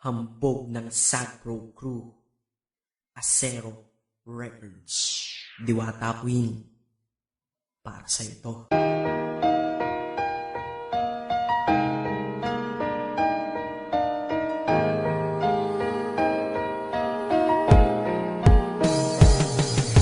Hambog ng Sagro Crew, Acero Records, Diwata Queen, para sa ito.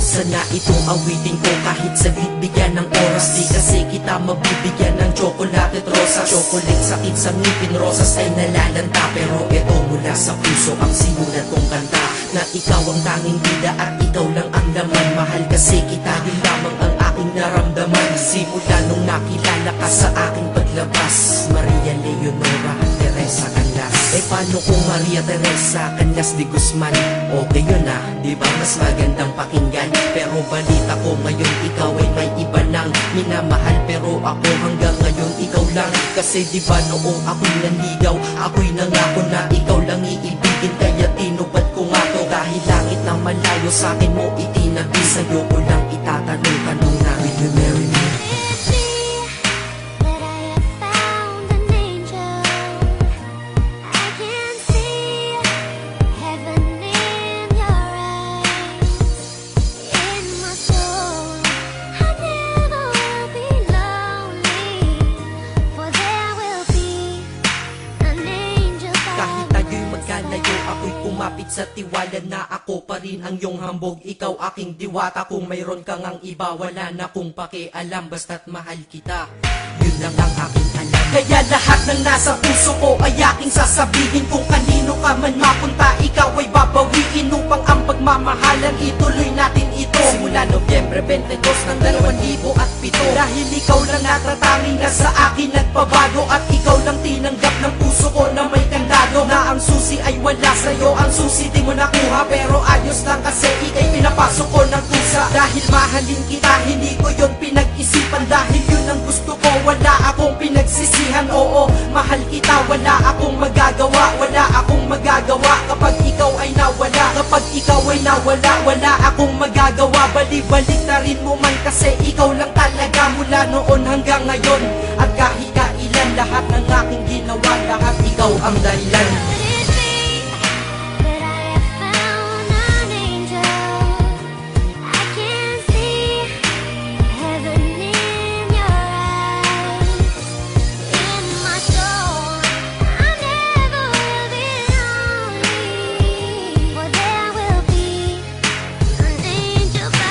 Sana itong awitin ko kahit saglit bigyan ng oras. Di kasi kita mabibigyan ng tsokolate at rosas. Chocolate sakit sa ngipin, rosas ay nalalanta. Pero ito mula sa puso ang sinulat kong kanta, na ikaw ang tanging bida at ikaw lang ang laman. Mahal kasi kita, din lamang ang aking naramdaman. Simula nung nakilala ka sa aking paglabas. Maria Leonora Teresa Canlas. Eh paano kung Maria Teresa Canlas de Guzman? Okay yun ah, di ba mas magandang pakinggan? Pero balita ko ngayon ikaw ay may iba nang minamahal. Pero ako hanggang ngayon ikaw lang. Kasi di ba noong ako'y nanligaw, ako'y nangako na ikaw lang iibigin. Kaya tinupad ko nga to, dahil langit na malayo sa akin mo itinabi. Sa'yo ko lang itatanong-tanong na, will you marry me? Kumapit sa tiwala na ako pa rin ang iyong hambog. Ikaw aking diwata, kung mayroon kang ang iba, wala na kong pakialam, basta't mahal kita. Yun lang ang aking alam. Kaya lahat ng nasa puso ko ay aking sasabihin. Kung kanino ka man mapunta, ikaw ay babawiin, upang ang pagmamahalan ituloy natin ito. Simula Nobyembre 22 ng 2007, dahil ikaw lang natatanging na sa akin nagpabago. At ikaw lang tinanggap ng puso ko na may kandado, na ang susi ay wala sa'yo, ang susi di mo nakuha. Pero ayos lang kasi ika'y pinapasok ko ng pusa. Dahil mahalin kita, hindi ko yun pinag-isipan. Dahil yun ang gusto ko, wala akong pinagsisihan. Oo, mahal kita, wala akong magagawa. Wala akong magagawa kapag ikaw ay nawala. Kapag ikaw ay nawala, wala akong magagawa. Balik-balik na rin mo man kasi ikaw lang talaga, mula noon hanggang ngayon. At kahit kailan, lahat ng aking ginawa, lahat ikaw ang dahilan.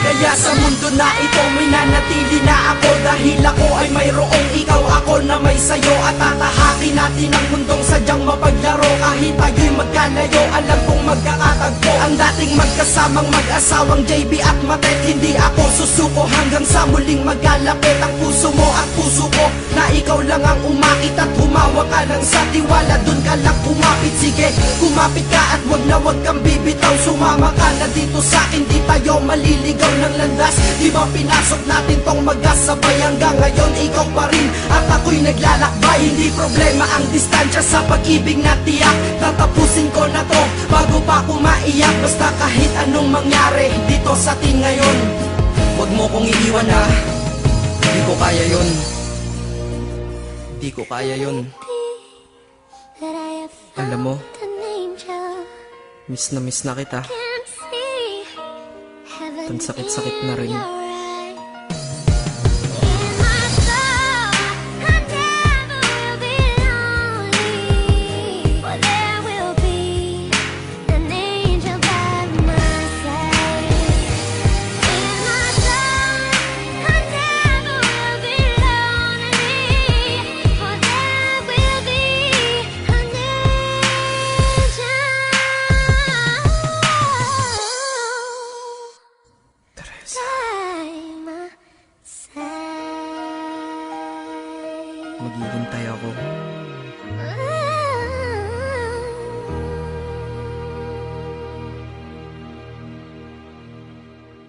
Kaya sa mundo na ito may nanatili na ako, dahil ako ay mayroong ikaw, ako na may sayo. At tatahakin natin ang mundong sadyang mapaglaro. Kahit tayo'y magkalayo, alam kong magkakatagpo. Ang dating magkasamang mag-asawang JB at Matet, hindi ako susuko hanggang sa muling magkalapit. Ang puso mo at puso ko, na ikaw lang ang umakit. At humawak ka lang sa tiwala, dun ka lang kumapit. Sige, kumapit ka at wag kang bibitaw. Sumama ka na dito sa'kin, di tayo maliligaw ng landas. Di ba pinasok natin tong magkasabay? Hanggang ngayon ikaw pa rin at ako'y naglalakbay. Hindi problema ang distansya sa pag-ibig na tiyak. Tatapusin ko na to bago pa ako maiyak. Basta kahit anong mangyari dito sa atin ngayon, wag mo kong iiwan ha. Di ko kaya yun. Di ko kaya yun. Alam mo, miss na kita. Ang sakit-sakit na rin. Maghihintay ako.